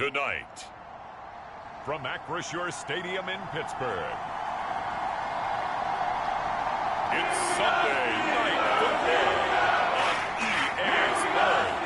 Tonight, from Acrisure Stadium in Pittsburgh, it's Sunday Night Football on EA Sports.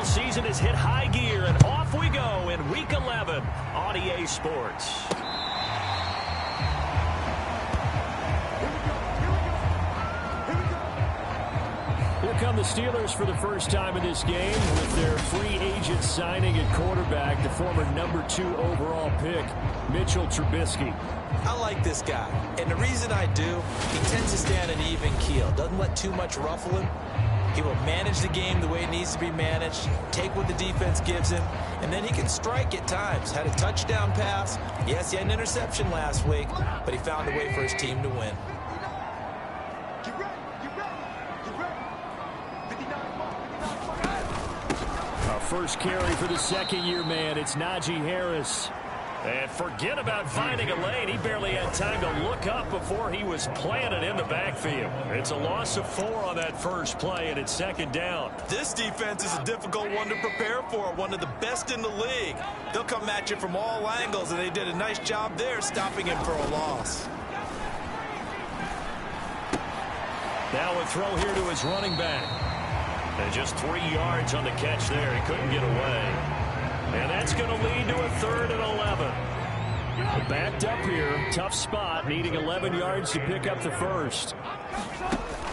Season has hit high gear, and off we go in Week 11 on EA Sports. Here come the Steelers for the first time in this game with their free agent signing at quarterback, the former #2 overall pick, Mitchell Trubisky. I like this guy, and the reason I do, he tends to stay on an even keel, doesn't let too much ruffle him. He will manage the game the way it needs to be managed, take what the defense gives him, and then he can strike at times. Had a touchdown pass. Yes, he had an interception last week, but he found a way for his team to win. Our first carry for the second-year man, it's Najee Harris. And forget about finding a lane. He barely had time to look up before he was planted in the backfield. It's a loss of 4 on that first play, and it's second down. This defense is a difficult one to prepare for, one of the best in the league. They'll come at you from all angles, and they did a nice job there stopping him for a loss. Now a throw here to his running back. And just 3 yards on the catch there. He couldn't get away. And that's going to lead to a 3rd and 11. Backed up here, tough spot, needing 11 yards to pick up the first.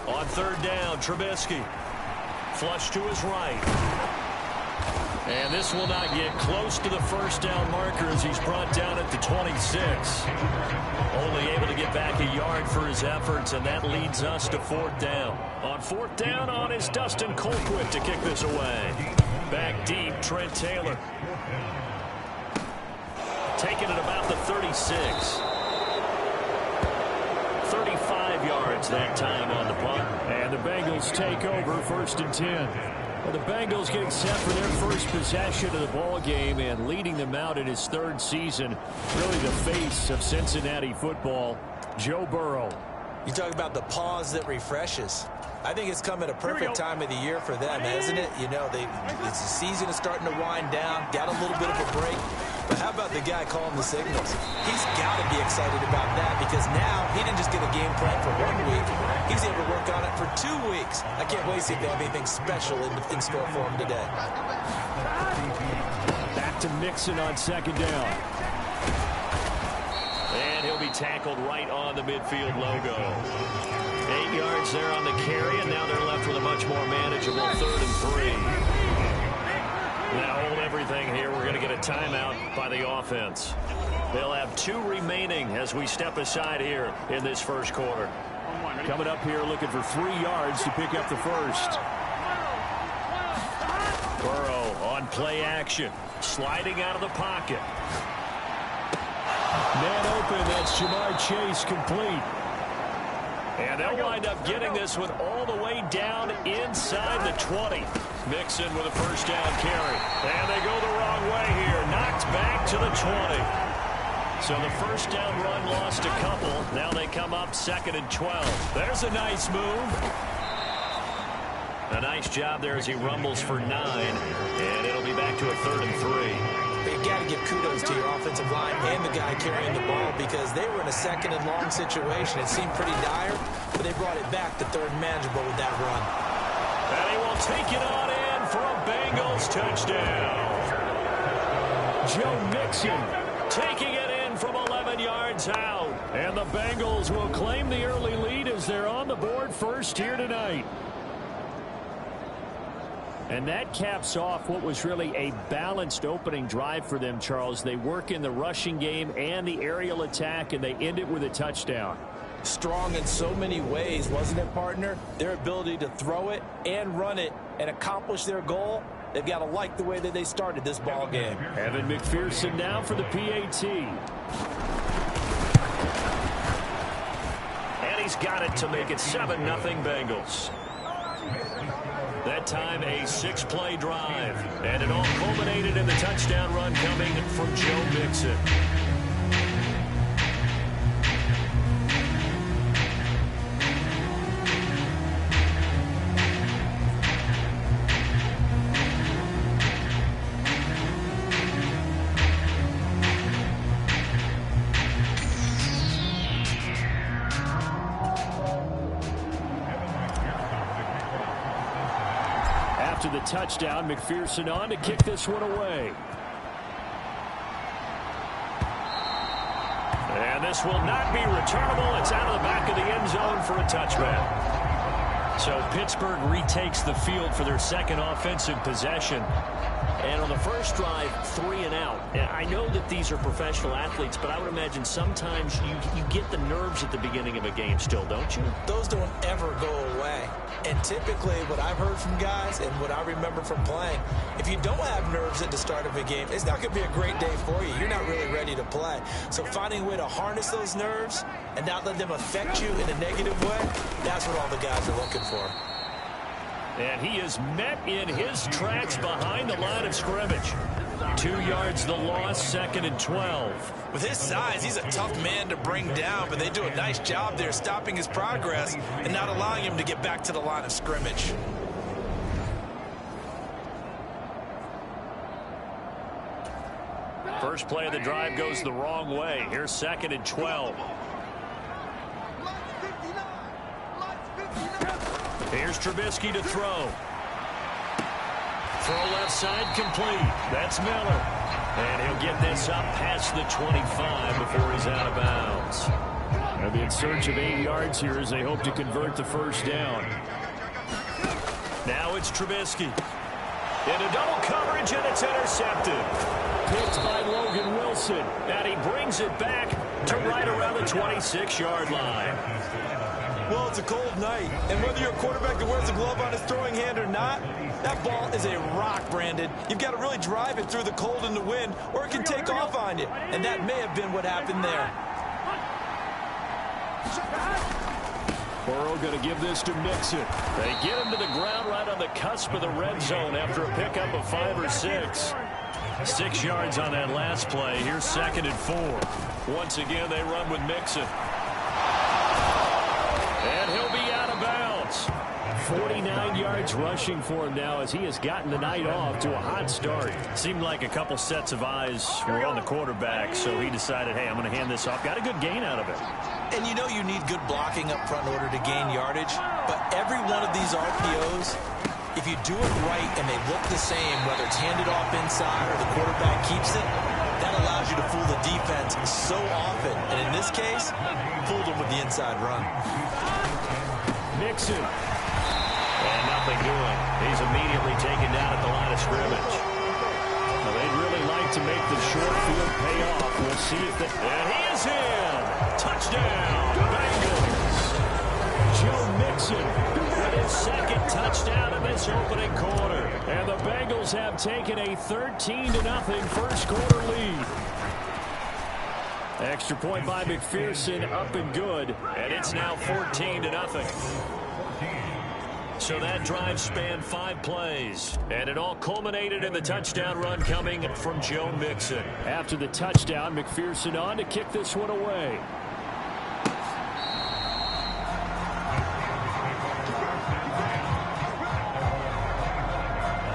On 3rd down, Trubisky. Flush to his right. And this will not get close to the first down marker as he's brought down at the 26. Only able to get back a yard for his efforts, and that leads us to 4th down. On 4th down on is Dustin Colquitt to kick this away. Back deep, Trent Taylor. Taking it about the 36. 35 yards that time on the punt. And the Bengals take over 1st and 10. Well, the Bengals getting set for their first possession of the ball game and leading them out in his 3rd season. Really the face of Cincinnati football, Joe Burrow. You talk about the pause that refreshes. I think it's come at a perfect time of the year for them, hasn't it? You know, the season is starting to wind down, got a little bit of a break. But how about the guy calling the signals? He's got to be excited about that because now he didn't just get a game plan for 1 week. He's able to work on it for 2 weeks. I can't wait to see if they have anything special in store for him today. Back to Mixon on 2nd down. And he'll be tackled right on the midfield logo. 8 yards there on the carry, and now they're left with a much more manageable 3rd and 3. Now hold everything here. We're going to get a timeout by the offense. They'll have 2 remaining as we step aside here in this first quarter. Coming up here looking for 3 yards to pick up the first. Burrow on play action. Sliding out of the pocket. Man open, that's Jamar Chase complete. And they'll wind up getting this one all the way down inside the 20. Mixon with a first down carry. And they go the wrong way here. Knocked back to the 20. So the first down run lost a couple. Now they come up 2nd and 12. There's a nice move. A nice job there as he rumbles for 9. And it'll be back to a 3rd and 3. You got to give kudos to your offensive line and the guy carrying the ball because they were in a 2nd and long situation. It seemed pretty dire, but they brought it back to 3rd and manageable with that run. And he will take it on in for a Bengals touchdown. Joe Mixon taking it in from 11 yards out. And the Bengals will claim the early lead as they're on the board first here tonight. And that caps off what was really a balanced opening drive for them, Charles. They work in the rushing game and the aerial attack, and they end it with a touchdown. Strong in so many ways, wasn't it, partner? Their ability to throw it and run it and accomplish their goal, they've got to like the way that they started this ball game. Evan McPherson now for the PAT. And he's got it to make it 7-0 Bengals. That time a 6-play drive. And it all culminated in the touchdown run coming from Joe Mixon. After the touchdown, McPherson on to kick this one away. And this will not be returnable. It's out of the back of the end zone for a touchback. So Pittsburgh retakes the field for their second offensive possession. And on the first drive, 3 and out. And I know that these are professional athletes, but I would imagine sometimes you get the nerves at the beginning of a game still, don't you? Those don't ever go away. And typically what I've heard from guys and what I remember from playing, if you don't have nerves at the start of a game, it's not going to be a great day for you. You're not really ready to play. So finding a way to harness those nerves and not let them affect you in a negative way, that's what all the guys are looking for. And he is met in his tracks behind the line of scrimmage. 2 yards the loss, 2nd and 12. With his size, he's a tough man to bring down, but they do a nice job there stopping his progress and not allowing him to get back to the line of scrimmage. First play of the drive goes the wrong way. Here's 2nd and 12. Here's Trubisky to throw. Throw left side complete. That's Miller. And he'll get this up past the 25 before he's out of bounds. They'll be in search of 8 yards here as they hope to convert the first down. Now it's Trubisky. Into double coverage, and it's intercepted. Picked by Logan Wilson. And he brings it back to right around the 26-yard line. Well, it's a cold night, and whether you're a quarterback that wears a glove on his throwing hand or not, that ball is a rock, Brandon. You've got to really drive it through the cold and the wind, or it can take off on you, and that may have been what happened there. Burrow going to give this to Mixon. They get him to the ground right on the cusp of the red zone after a pickup of 5 or 6. 6 yards on that last play. Here's 2nd and 4. Once again, they run with Mixon. And he'll be out of bounds. 49 yards rushing for him now as he has gotten the night off to a hot start. Seemed like a couple sets of eyes were on the quarterback, so he decided, hey, I'm going to hand this off. Got a good gain out of it. And you know you need good blocking up front in order to gain yardage, but every one of these RPOs, if you do it right and they look the same, whether it's handed off inside or the quarterback keeps it, that allows you to fool the defense so often. And in this case, fooled them with the inside run. Mixon. And nothing doing. He's immediately taken down at the line of scrimmage. Well, they'd really like to make the short field pay off. We'll see if they... And he is in! Touchdown, Bengals! Joe Mixon with his second touchdown in this opening quarter. And the Bengals have taken a 13-0 first quarter lead. Extra point by McPherson, up and good. And it's now 14-0. So that drive spanned 5 plays. And it all culminated in the touchdown run coming from Joe Mixon. After the touchdown, McPherson on to kick this one away.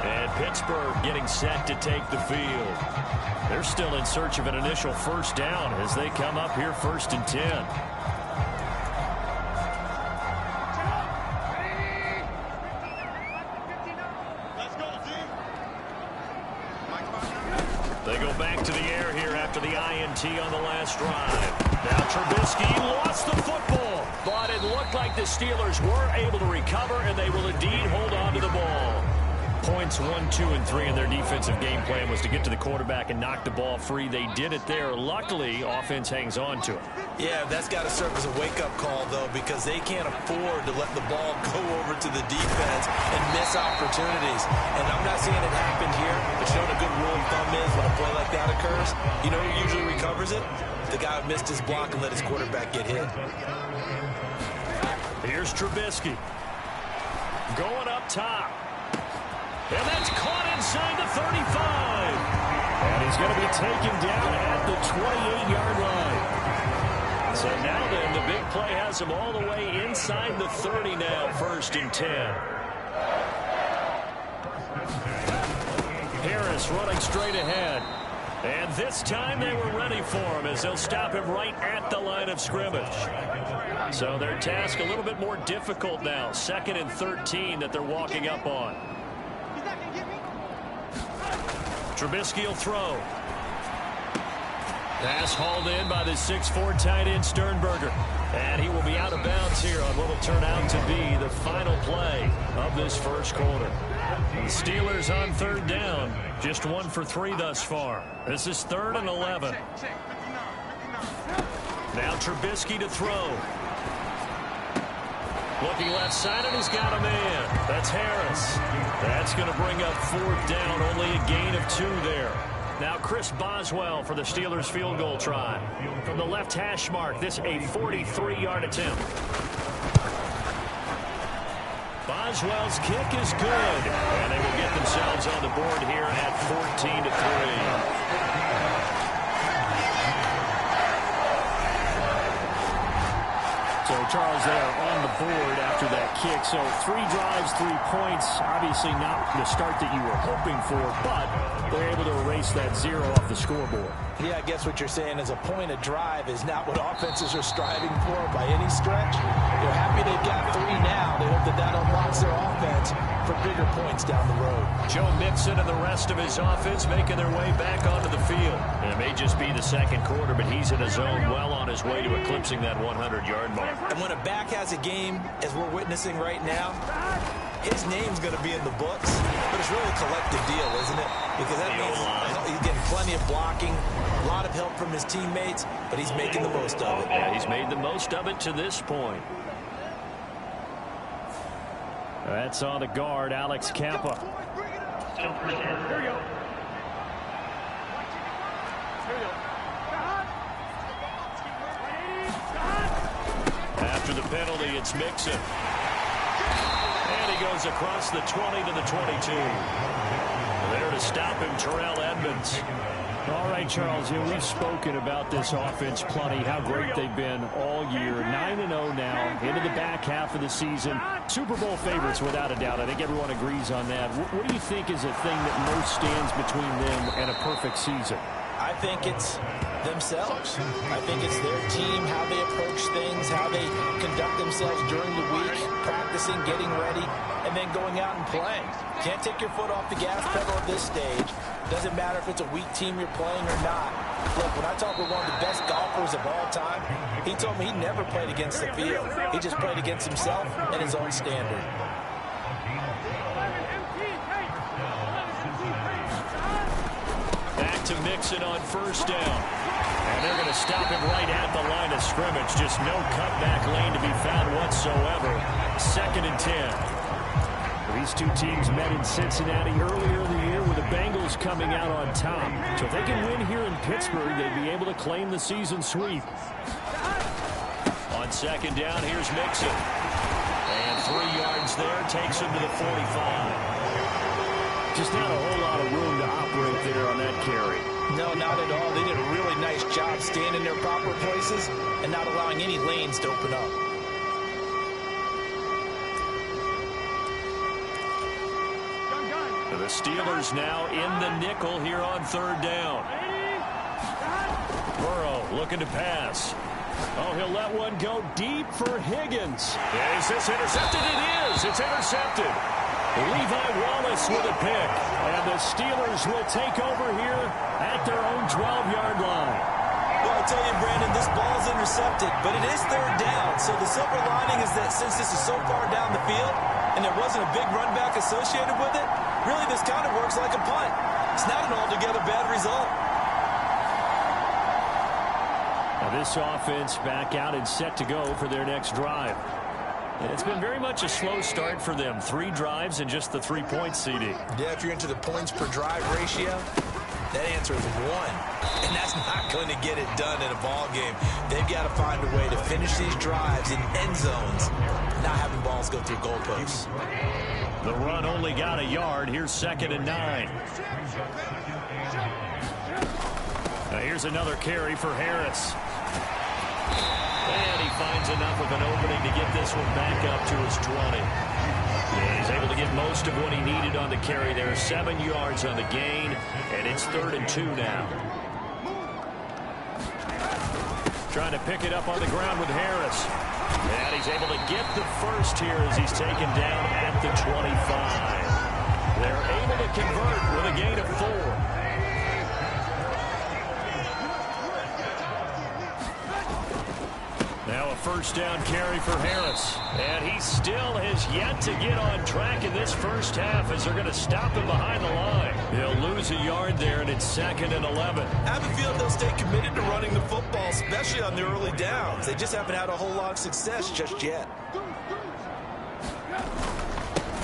And Pittsburgh getting set to take the field. They're still in search of an initial first down as they come up here 1st and 10. They go back to the air here after the INT on the last drive. Now Trubisky lost the football, but it looked like the Steelers were able to recover, and they will indeed hold on to the ball. Points 1, 2, and 3 in their defensive game plan was to get to the quarterback and knock the ball free. They did it there. Luckily, offense hangs on to it. Yeah, that's got to serve as a wake-up call, though, because they can't afford to let the ball go over to the defense and miss opportunities. And I'm not seeing it happen here, but you know what a good rule of thumb is when a play like that occurs? You know who usually recovers it? The guy who missed his block and let his quarterback get hit. Here's Trubisky. Going up top. And that's caught inside the 35. And he's going to be taken down at the 28-yard line. So now then, the big play has him all the way inside the 30 now, 1st and 10. Harris running straight ahead. And this time they were ready for him as they'll stop him right at the line of scrimmage. So their task a little bit more difficult now. 2nd and 13 that they're walking up on. Trubisky will throw. Pass hauled in by the 6'4" tight end Sternberger. And he will be out of bounds here on what will turn out to be the final play of this first quarter. The Steelers on 3rd down. Just 1 for 3 thus far. This is 3rd and 11. Now Trubisky to throw. Looking left side, and he's got a man. That's Harris. That's going to bring up 4th down. Only a gain of 2 there. Now Chris Boswell for the Steelers field goal try. From the left hash mark, this a 43-yard attempt. Boswell's kick is good. And they will get themselves on the board here at 14-3. So, Charles, they are on the board after that kick. So 3 drives, 3 points. Obviously not the start that you were hoping for, but they're able to erase that 0 off the scoreboard. Yeah, I guess what you're saying is a point a drive is not what offenses are striving for by any stretch. They're happy they've got 3 now. They hope that that unlocks their offense for bigger points down the road. Joe Mixon and the rest of his offense making their way back onto the field. And it may just be the 2nd quarter, but he's in his zone, well on his way to eclipsing that 100-yard mark. And when a back has a game, as we're witnessing right now, his name's going to be in the books, but it's really a collective deal, isn't it? Because that means he's getting plenty of blocking, a lot of help from his teammates, but he's making the most of it. Yeah, he's made the most of it to this point. That's on the guard, Alex Kappa. Here we go. After the penalty, it's Mixon. And he goes across the 20 to the 22. There to stop him, Terrell Edmonds. All right, Charles, we've spoken about this offense plenty, how great they've been all year. 9-0 now, into the back half of the season. Super Bowl favorites, without a doubt. I think everyone agrees on that. What do you think is the thing that most stands between them and a perfect season? I think it's themselves. I think it's their team, how they approach things, how they conduct themselves during the week, practicing, getting ready, and then going out and playing. Can't take your foot off the gas pedal at this stage. Doesn't matter if it's a weak team you're playing or not. Look, when I talk with one of the best golfers of all time, he told me he never played against the field. He just played against himself and his own standard. Back to Mixon on 1st down. And they're going to stop him right at the line of scrimmage. Just no cutback lane to be found whatsoever. 2nd and 10. These two teams met in Cincinnati earlier in the year with the Bengals coming out on top. So if they can win here in Pittsburgh, they'd be able to claim the season sweep. On 2nd down, here's Mixon. And 3 yards there, takes him to the 45. Just not a whole lot of room to operate there on that carry. No, not at all. They did a really nice job staying in their proper places and not allowing any lanes to open up. The Steelers now in the nickel here on 3rd down. Burrow looking to pass. Oh, he'll let one go deep for Higgins. Is this intercepted? It is. It's intercepted. Levi Wallace with a pick. And the Steelers will take over here at their own 12-yard line. Well, I tell you, Brandon, this ball's intercepted, but it is 3rd down. So the silver lining is that since this is so far down the field and there wasn't a big run back associated with it, really this kind of works like a punt. It's not an altogether bad result. Now this offense back out and set to go for their next drive. And it's been very much a slow start for them. 3 drives and just the 3 points, CD. Yeah, if you're into the points per drive ratio, that answer is 1. And that's not going to get it done in a ball game. They've got to find a way to finish these drives in end zones not having balls go through goalposts. The run only got a yard. Here's 2nd and 9. Now here's another carry for Harris. And he finds enough of an opening to get this one back up to his 20. And he's able to get most of what he needed on the carry there. 7 yards on the gain, and it's 3rd and 2 now. Trying to pick it up on the ground with Harris. And he's able to get the first here as he's taken down at the 25. They're able to convert with a gain of 4. Now a first down carry for Harris. And he still has yet to get on track in this first half as they're going to stop him behind the line. They'll lose a yard there, and it's 2nd and 11. I have a feeling they'll stay committed to running the football, especially on the early downs. They just haven't had a whole lot of success just yet.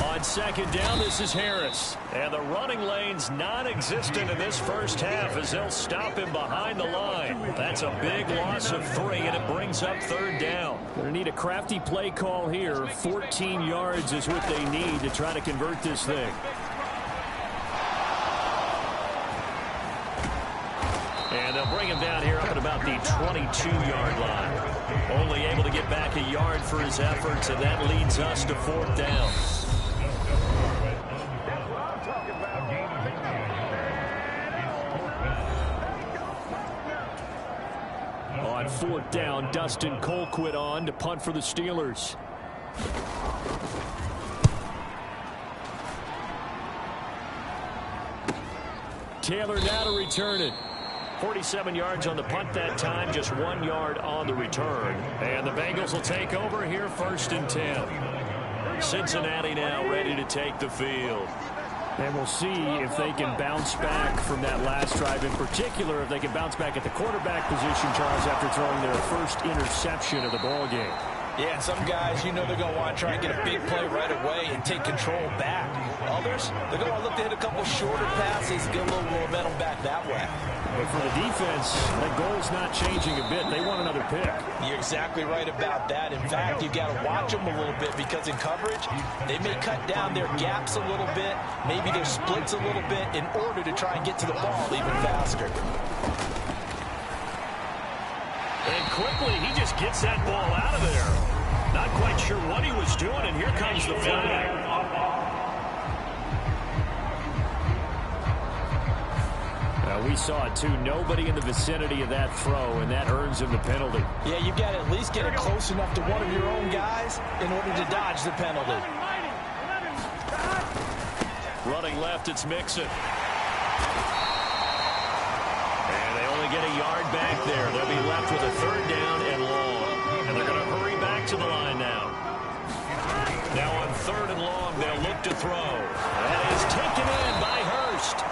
On 2nd down, this is Harris. And the running lane's non-existent in this first half as they'll stop him behind the line. That's a big loss of 3, and it brings up 3rd down. Going to need a crafty play call here. 14 yards is what they need to try to convert this thing. And they'll bring him down here up at about the 22-yard line. Only able to get back a yard for his efforts, and that leads us to 4th down. On 4th down, Dustin Colquitt on to punt for the Steelers. Taylor now to return it. 47 yards on the punt that time, just 1 yard on the return. And the Bengals will take over here 1st and 10. Cincinnati now ready to take the field. And we'll see if they can bounce back from that last drive. In particular, if they can bounce back at the quarterback position, Charles, after throwing their first interception of the ball game. Yeah, and some guys, you know they're going to want to try and get a big play right away and take control back. Others, they're going to look to hit a couple shorter passes, get a little momentum back that way. But for the defense, the goal's not changing a bit. They want another pick. You're exactly right about that. In fact, you've got to watch them a little bit because in coverage, they may cut down their gaps a little bit, maybe their splits a little bit in order to try and get to the ball even faster. And quickly, he just gets that ball out of there. Not quite sure what he was doing, and here comes the flag. We saw it too. Nobody in the vicinity of that throw, and that earns him the penalty. Yeah, you've got to at least get it close enough to one of your own guys in order to dodge the penalty. Running left, it's Mixon. And they only get a yard back there. They'll be left with a 3rd down and long. And they're going to hurry back to the line now. Now on 3rd and long, they'll look to throw. That is taken in by Hurst.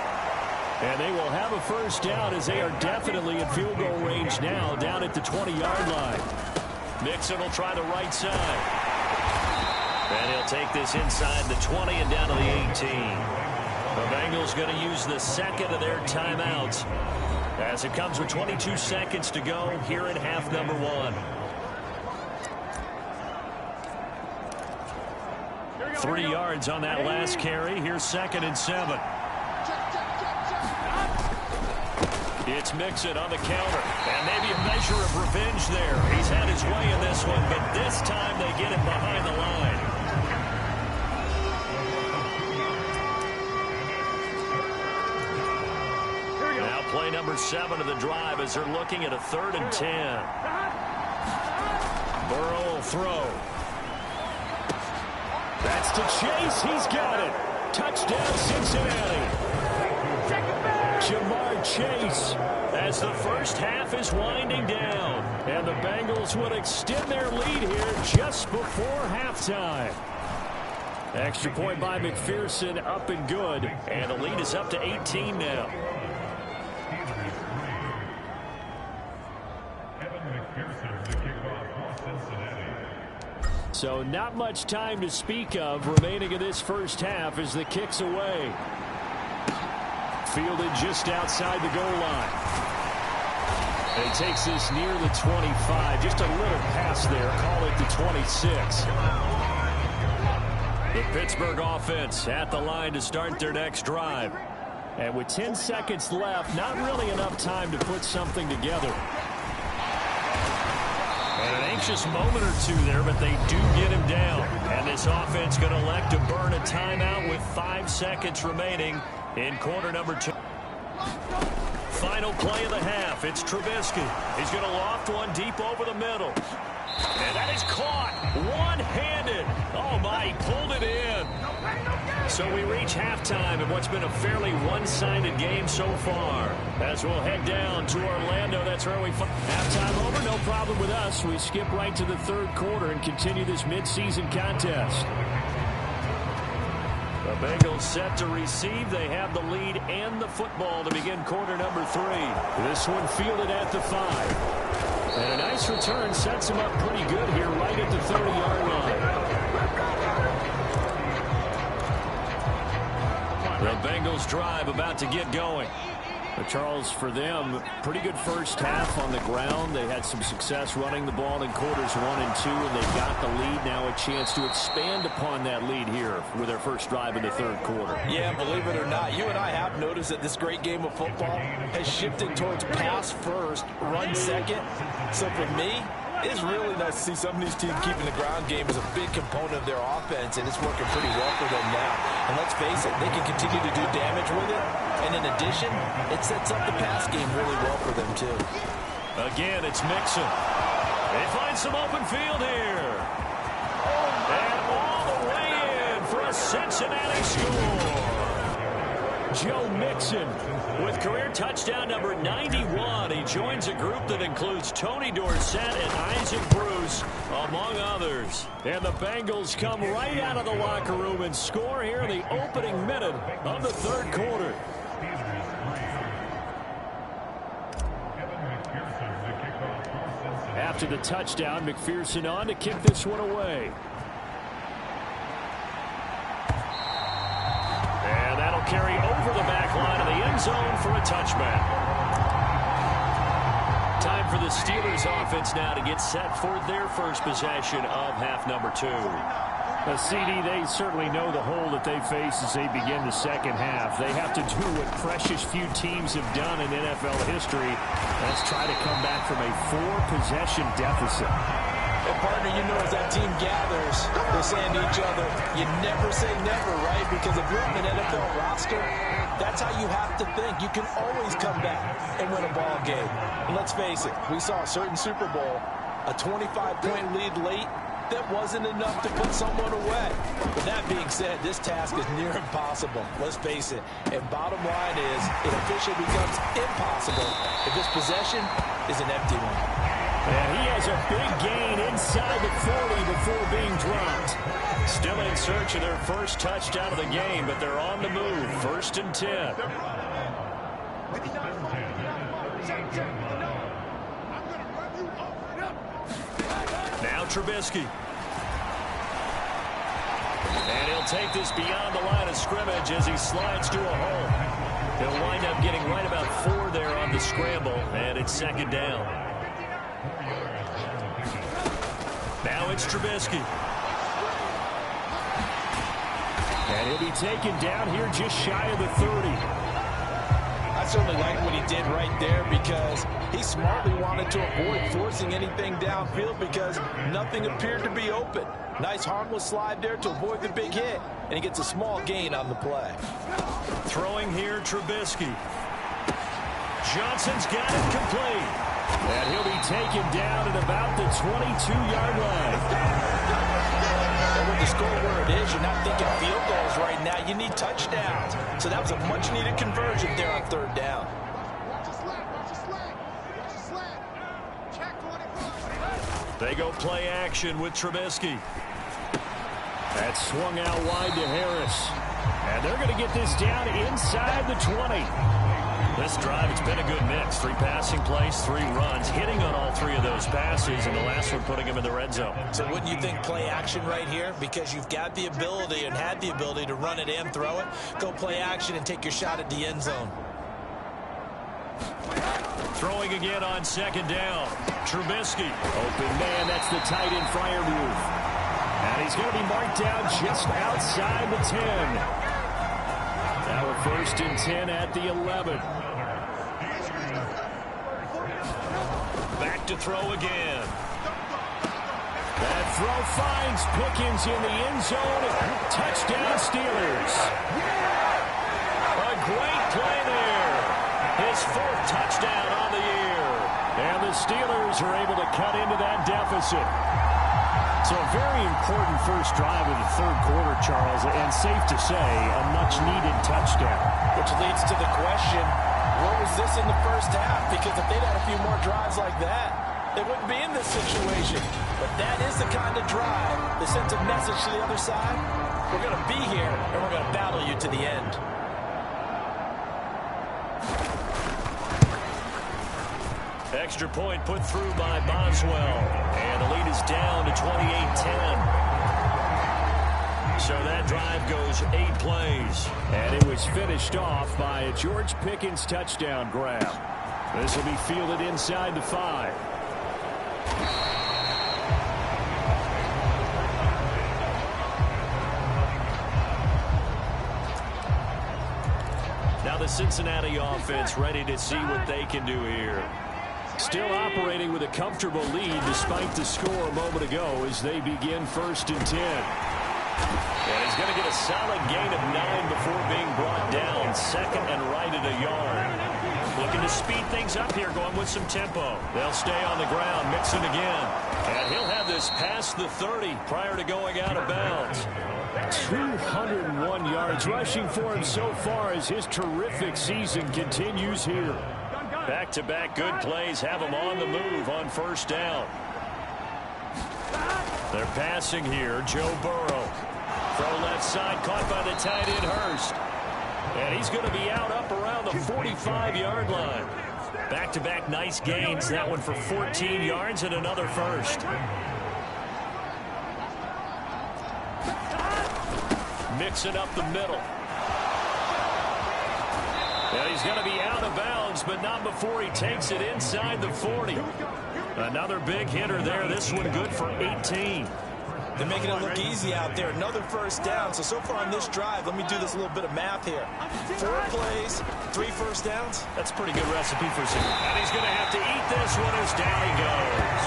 And they will have a first down as they are definitely in field goal range now, down at the 20-yard line. Mixon will try the right side. And he'll take this inside the 20 and down to the 18. The Bengals going to use the 2nd of their timeouts as it comes with 22 seconds to go here in half number 1. 3 yards on that last carry. Here's 2nd and 7. It's Mixon on the counter. And maybe a measure of revenge there. He's had his way in this one, but this time they get him behind the line. Now play number 7 of the drive as they're looking at a 3rd and 10. Burrow will throw. That's to Chase. He's got it. Touchdown, Cincinnati. Jamar Chase. As the first half is winding down. And the Bengals would extend their lead here just before halftime. Extra point by McPherson, up and good. And the lead is up to 18 now. So not much time to speak of remaining in this first half as the kick's away. Fielded just outside the goal line. And he takes this near the 25. Just a little pass there. Call it the 26. The Pittsburgh offense at the line to start their next drive. And with 10 seconds left, not really enough time to put something together. And an anxious moment or two there, but they do get him down. And this offense going to elect to burn a timeout with 5 seconds remaining in quarter number 2. Final play of the half. It's Trubisky. He's going to loft one deep over the middle. And that is caught one-handed. Oh, my, he pulled it in. So we reach halftime of what's been a fairly one-sided game so far. As we'll head down to Orlando, that's where we find halftime over. No problem with us. We skip right to the third quarter and continue this midseason contest. The Bengals set to receive. They have the lead and the football to begin quarter number 3. This one fielded at the 5. And a nice return sets him up pretty good here right at the 30-yard line. The Bengals drive about to get going. But Charles, for them, pretty good first half on the ground. They had some success running the ball in quarters 1 and 2, and they've got the lead. Now a chance to expand upon that lead here with their first drive in the third quarter. Yeah, believe it or not, you and I have noticed that this great game of football has shifted towards pass first, run second. So for me, it's really nice to see some of these teams keeping the ground game as a big component of their offense, and it's working pretty well for them now. And let's face it, they can continue to do damage with it. And in addition, it sets up the pass game really well for them, too. Again, it's Mixon. They find some open field here. And all the way in for a Cincinnati score. Joe Mixon with career touchdown number 91. He joins a group that includes Tony Dorsett and Isaac Bruce, among others. And the Bengals come right out of the locker room and score here in the opening minute of the third quarter. After the touchdown, McPherson on to kick this one away. And that'll carry over the back line of the end zone for a touchback. Time for the Steelers offense now to get set for their first possession of half number 2. CD, they certainly know the hole that they face as they begin the second half. They have to do what precious few teams have done in NFL history. That's try to come back from a 4-possession deficit. And partner, you know, as that team gathers, they're saying to each other, you never say never, right? Because if you're on an NFL roster, that's how you have to think. You can always come back and win a ball game. And let's face it, we saw a certain Super Bowl, a 25-point lead late. That wasn't enough to put someone away. But that being said, this task is near impossible. Let's face it. And bottom line is, it officially becomes impossible if this possession is an empty one. And he has a big gain inside the 40 before being dropped. Still in search of their first touchdown of the game, but they're on the move. 1st and 10. Now Trubisky. And he'll take this beyond the line of scrimmage as he slides to a hole. He'll wind up getting right about 4 there on the scramble, and it's 2nd down. Now it's Trubisky. And he'll be taken down here just shy of the 30. I certainly like what he did right there because he smartly wanted to avoid forcing anything downfield because nothing appeared to be open. Nice harmless slide there to avoid the big hit, and he gets a small gain on the play. Throwing here, Trubisky. Johnson's got it complete. And he'll be taken down at about the 22-yard line. And with the score where it is, you're not thinking field goals right now. You need touchdowns. So that was a much-needed conversion there on 3rd down. They go play action with Trubisky. That swung out wide to Harris. And they're going to get this down inside the 20. This drive, it's been a good mix. 3 passing plays, 3 runs, hitting on all 3 of those passes, and the last one putting him in the red zone. So wouldn't you think play action right here? Because you've got the ability and had the ability to run it and throw it. Go play action and take your shot at the end zone. Throwing again on 2nd down. Trubisky. Open man, that's the tight end Fryer move. And he's going to be marked down just outside the 10. Now a 1st and 10 at the 11. Back to throw again. That throw finds Pickens in the end zone. Touchdown, Steelers. A great play there. His 4th touchdown on the year. And the Steelers are able to cut into that deficit. So a very important first drive of the 3rd quarter, Charles, and safe to say, a much-needed touchdown. Which leads to the question, what was this in the first half? Because if they'd had a few more drives like that, they wouldn't be in this situation. But that is the kind of drive that sends a message to the other side. We're going to be here, and we're going to battle you to the end. Extra point put through by Boswell. And the lead is down to 28-10. So that drive goes 8 plays. And it was finished off by a George Pickens touchdown grab. This will be fielded inside the 5. Now the Cincinnati offense ready to see what they can do here. Still operating with a comfortable lead despite the score a moment ago as they begin 1st and 10. And he's going to get a solid gain of 9 before being brought down. 2nd and right at a yard. Looking to speed things up here, going with some tempo. They'll stay on the ground, Mixon again. And he'll have this past the 30 prior to going out of bounds. 201 yards rushing for him so far as his terrific season continues here. Back-to-back good plays have him on the move on 1st down. They're passing here. Joe Burrow. Throw left side, caught by the tight end Hurst. And he's going to be out up around the 45-yard line. Back-to-back nice gains. That one for 14 yards and another 1st. Mixing up the middle. And he's going to be out of bounds, but not before he takes it inside the 40. Another big hitter there. This one good for 18. They're making it look easy out there. Another 1st down. So far on this drive, let me do this little bit of math here. 4 plays, 3 1st downs. That's a pretty good recipe for some. And he's going to have to eat this one as down he goes.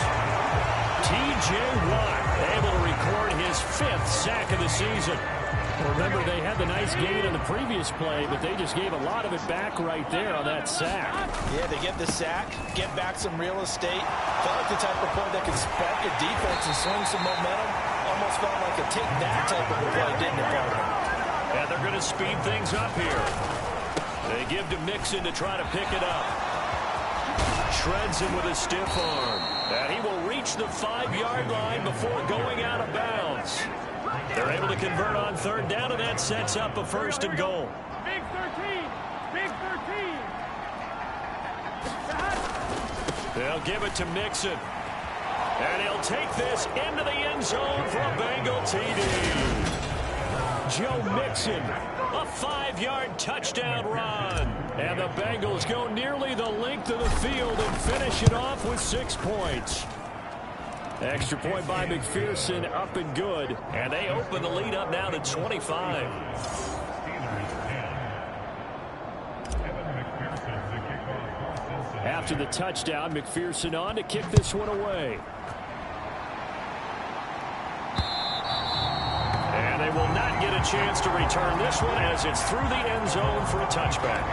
T.J. Watt able to record his 5th sack of the season. Remember, they had the nice gain on the previous play, but they just gave a lot of it back right there on that sack. Yeah, they get the sack, get back some real estate. Felt like the type of play that could spark a defense and swing some momentum. Almost felt like a take-that type of a play, didn't it, partner? And they're going to speed things up here. They give to Mixon to try to pick it up. Shreds him with a stiff arm. And he will reach the 5-yard line before going out of bounds. They're able to convert on 3rd down, and that sets up a 1st and goal. Big 13. Big 13. They'll give it to Mixon. And he'll take this into the end zone for a Bengal TD. Joe Mixon. A 5-yard touchdown run. And the Bengals go nearly the length of the field and finish it off with 6 points. Extra point by McPherson, up and good. And they open the lead up now to 25. After the touchdown, McPherson on to kick this one away. And they will not get a chance to return this one as it's through the end zone for a touchback.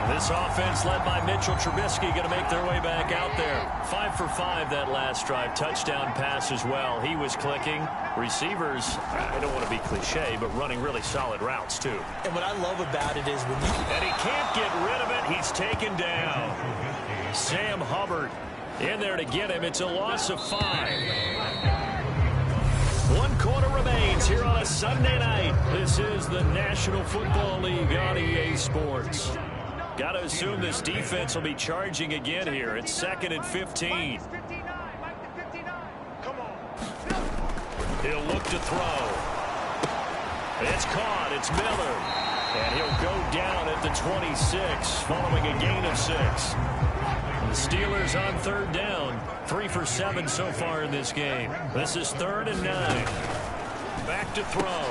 This offense led by Mitchell Trubisky going to make their way back out there. 5 for 5 that last drive. Touchdown pass as well. He was clicking. Receivers, I don't want to be cliche, but running really solid routes too. And what I love about it is when you... And he can't get rid of it. He's taken down. Sam Hubbard in there to get him. It's a loss of 5. 1 quarter remains here on a Sunday night. This is the National Football League on EA Sports. Got to assume this defense will be charging again here. It's 2nd and 15. He'll look to throw. It's caught. It's Miller. And he'll go down at the 26 following a gain of 6. The Steelers on 3rd down. 3 for 7 so far in this game. This is 3rd and 9. to throw.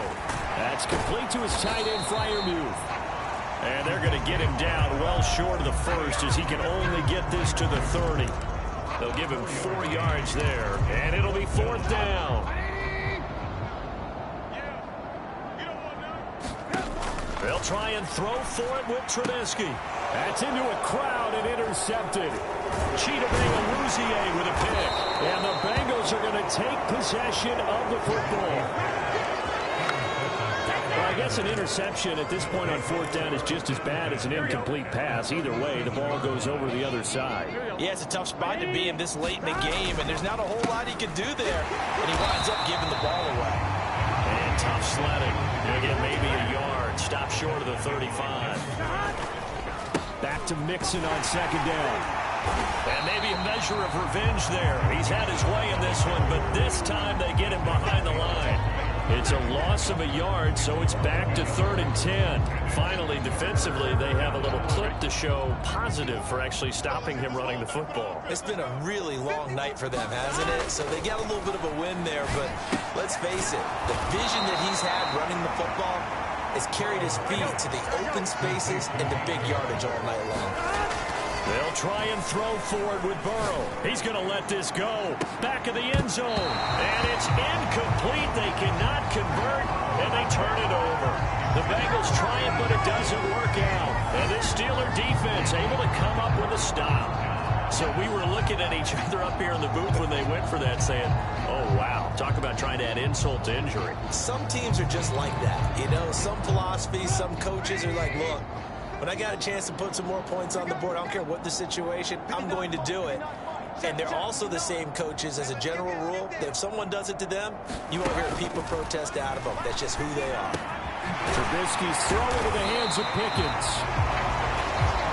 That's complete to his tight end, Freiermuth. And they're going to get him down well short of the first as he can only get this to the 30. They'll give him 4 yards there, and it'll be 4th down. They'll try and throw for it with Trubisky. That's into a crowd and intercepted. Chidobe with a pick. And the Bengals are going to take possession of the football. Well, I guess an interception at this point on 4th down is just as bad as an incomplete pass. Either way, the ball goes over the other side. Yeah, it's a tough spot to be in this late in the game, and there's not a whole lot he can do there. And he winds up giving the ball away. And tough sledding. He'll get maybe a yard. Stop short of the 35. Back to Mixon on 2nd down. And maybe a measure of revenge there. He's had his way in this one, but this time they get him behind the line. It's a loss of a yard, so it's back to 3rd and 10. Finally, defensively, they have a little clip to show positive for actually stopping him running the football. It's been a really long night for them, hasn't it? So they got a little bit of a win there, but let's face it, the vision that he's had running the football has carried his feet to the open spaces and the big yardage all night long. They'll try and throw forward with Burrow. He's going to let this go. Back of the end zone. And it's incomplete. They cannot convert, and they turn it over. The Bengals try it, but it doesn't work out. And this Steeler defense able to come up with a stop. So we were looking at each other up here in the booth when they went for that saying, oh, wow, talk about trying to add insult to injury. Some teams are just like that. You know, some philosophies, some coaches are like, look, when I got a chance to put some more points on the board, I don't care what the situation, I'm going to do it. And they're also the same coaches as a general rule that if someone does it to them, you won't hear people protest out of them. That's just who they are. Trubisky's throw into the hands of Pickens.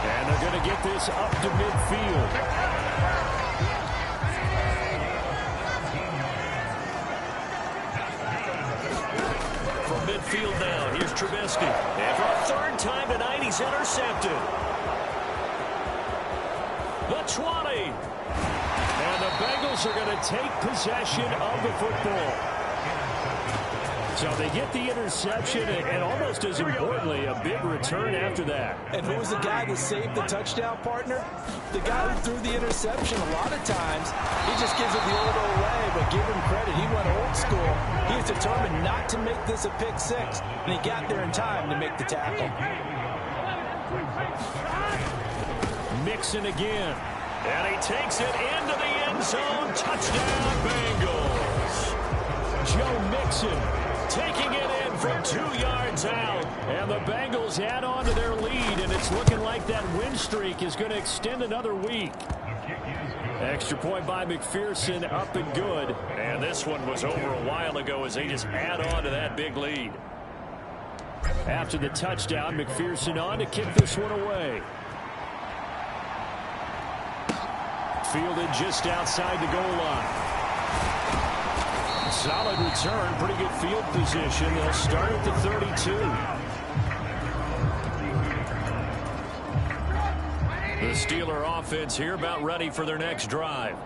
And they're going to get this up to midfield. Midfield now. Here's Trubisky. And for a 3rd time tonight, he's intercepted. The 20. And the Bengals are going to take possession of the football. So they get the interception and almost as importantly, a big return after that. And who was the guy that saved the touchdown, partner? The guy who threw the interception. A lot of times, he just gives it the old way, but give him credit. He went old school. He was determined not to make this a pick 6, and he got there in time to make the tackle. Mixon again. And he takes it into the end zone. Touchdown, Bengals. Joe Mixon taking it in from 2 yards out. And the Bengals add on to their lead, and it's looking like that win streak is going to extend another week. Extra point by McPherson, up and good. And this one was over a while ago as they just add on to that big lead. After the touchdown, McPherson on to kick this one away. Fielded just outside the goal line. Solid return, pretty good field position. They'll start at the 32. The Steeler offense here about ready for their next drive.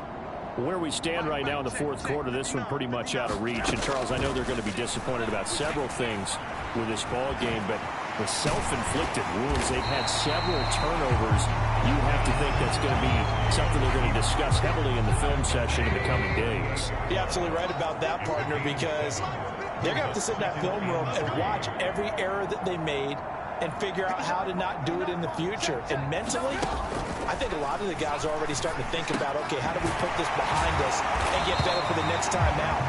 Where we stand right now in the 4th quarter, this one pretty much out of reach. And, Charles, I know they're going to be disappointed about several things with this ball game, but the self-inflicted wounds, they've had several turnovers. You have to think that's going to be something they're going to discuss heavily in the film session in the coming days. You're absolutely right about that, partner, because they're going to have to sit in that film room and watch every error that they made and figure out how to not do it in the future. And mentally, I think a lot of the guys are already starting to think about, okay, how do we put this behind us and get better for the next time out?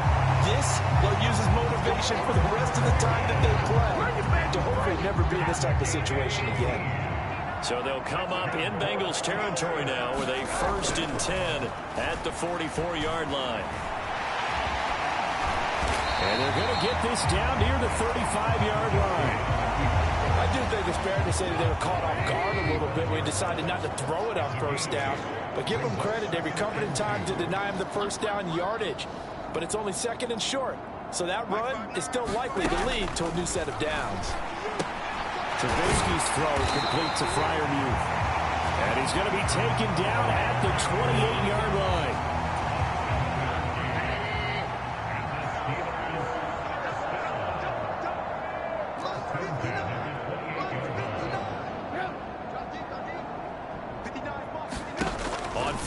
This, they'll use as motivation for the rest of the time that they play to hopefully never be in this type of situation again. So they'll come up in Bengals territory now with a 1st and 10 at the 44-yard line. And they're going to get this down near the 35-yard line. I do think it's fair to say that they were caught off guard a little bit. We decided not to throw it on 1st down. But give them credit. They recovered in time to deny him the 1st down yardage. But it's only 2nd and short. So that run is still likely to lead to a new set of downs. Trubisky's throw complete to Freiermuth. And he's going to be taken down at the 28-yard line.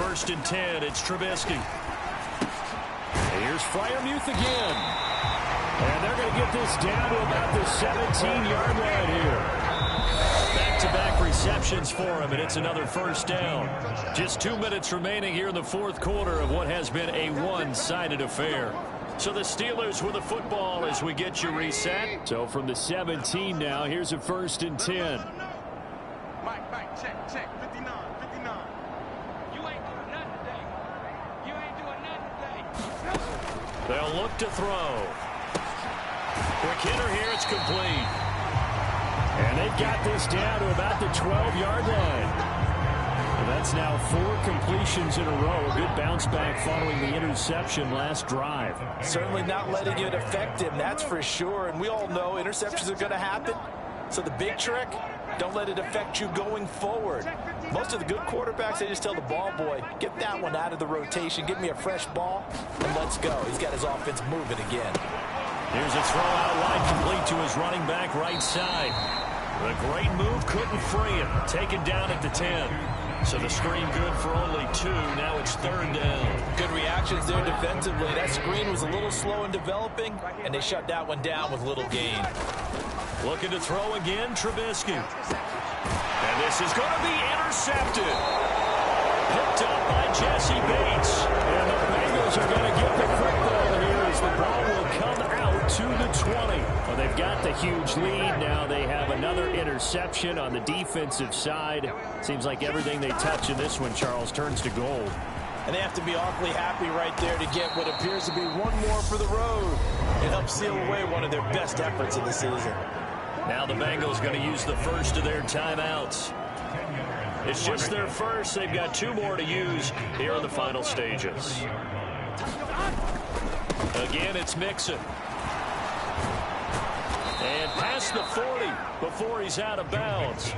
first and 10. It's Trubisky. Here's Freiermuth again. And they're going to get this down to about the 17-yard line here. Back-to-back receptions for him, and it's another first down. Just 2 minutes remaining here in the fourth quarter of what has been a one-sided affair. So the Steelers with the football as we get you reset. So from the 17 now, here's a first and 10. Mike, check, 59. You ain't doing nothing today. You ain't doing nothing today. They'll look to throw. Quick hitter here, it's complete. And they've got this down to about the 12-yard line. Well, that's now 4 completions in a row. A good bounce back following the interception last drive. Certainly not letting it affect him, that's for sure. And we all know interceptions are going to happen. So the big trick, don't let it affect you going forward. Most of the good quarterbacks, they just tell the ball boy, get that one out of the rotation, give me a fresh ball, and let's go. He's got his offense moving again. Here's a throw out wide, complete to his running back right side. A great move, couldn't free him. Taken down at the 10. So the screen good for only 2. Now it's third down. Good reactions there defensively. That screen was a little slow in developing, and they shut that one down with little gain. Looking to throw again, Trubisky. And this is going to be intercepted. Picked up by Jesse Bates. And the Bengals are going to get the football here as the ball will come out to the 20. Well, they've got the huge lead. Now they have another interception on the defensive side. Seems like everything they touch in this one, Charles, turns to gold. And they have to be awfully happy right there to get what appears to be one more for the road. It helps seal away one of their best efforts of the season. Now the Bengals going to use the first of their timeouts. It's just their first. They've got 2 more to use here in the final stages. Again, it's Mixon. And past the 40 before he's out of bounds.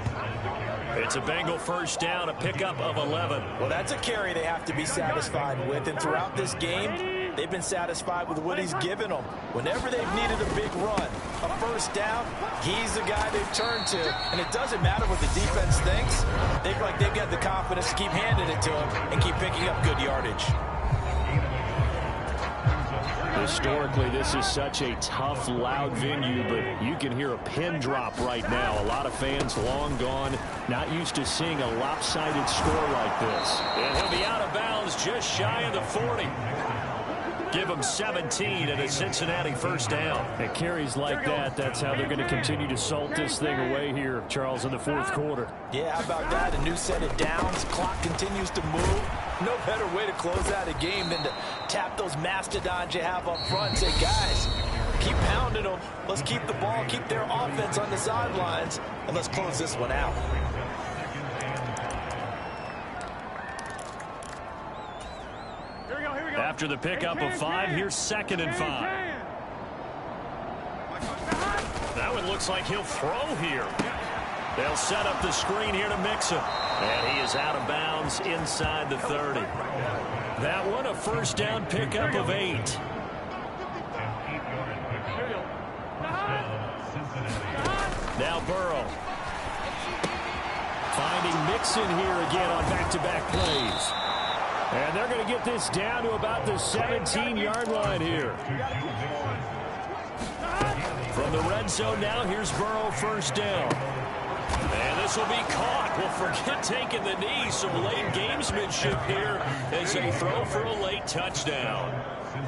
It's a Bengal first down, a pickup of 11. Well, that's a carry they have to be satisfied with. And throughout this game, they've been satisfied with what he's given them. Whenever they've needed a big run, a first down, he's the guy they've turned to. And it doesn't matter what the defense thinks. They feel like they've got the confidence to keep handing it to him and keep picking up good yardage. Historically, this is such a tough, loud venue, but you can hear a pin drop right now. A lot of fans long gone, not used to seeing a lopsided score like this. And he'll be out of bounds just shy of the 40. Give him 17 and a Cincinnati first down. At carries like that, that's how they're going to continue to salt this thing away here, Charles, in the fourth quarter. Yeah, how about that? A new set of downs. Clock continues to move. No better way to close out a game than to tap those mastodons you have up front and say, guys, keep pounding them. Let's keep the ball, keep their offense on the sidelines, and let's close this one out. After the pickup of 5, here's 2nd and 5. That one looks like he'll throw here. They'll set up the screen here to Mixon. And he is out of bounds inside the 30. That one a first down pickup of 8. Now Burrow. Finding Mixon here again on back-to-back plays. And they're going to get this down to about the 17-yard line here. From the red zone now, here's Burrow first down. And this will be caught. Well, forget taking the knee. Some late gamesmanship here as they throw for a late touchdown.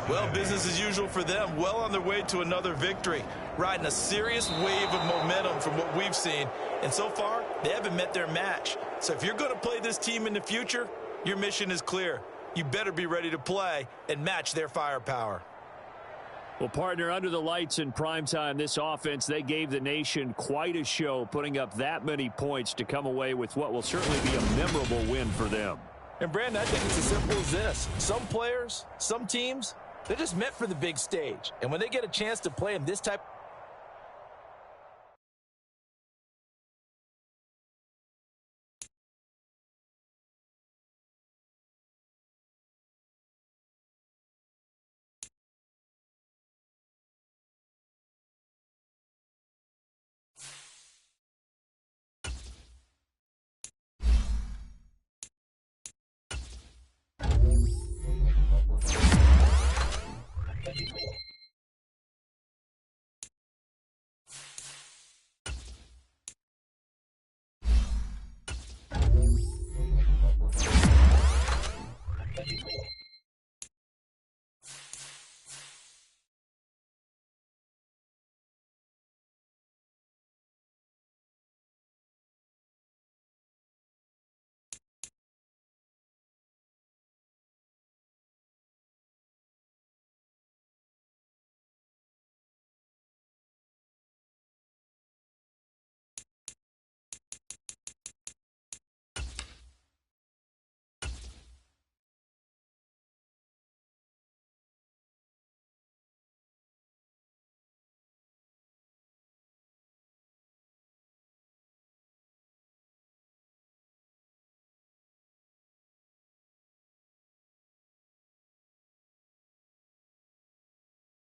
Well, business as usual for them. Well on their way to another victory. Riding a serious wave of momentum from what we've seen. And so far, they haven't met their match. So if you're going to play this team in the future, your mission is clear. You better be ready to play and match their firepower. Well, partner, under the lights in primetime, this offense, they gave the nation quite a show, putting up that many points to come away with what will certainly be a memorable win for them. And, Brandon, I think it's as simple as this. Some players, some teams, they're just meant for the big stage. And when they get a chance to play in this type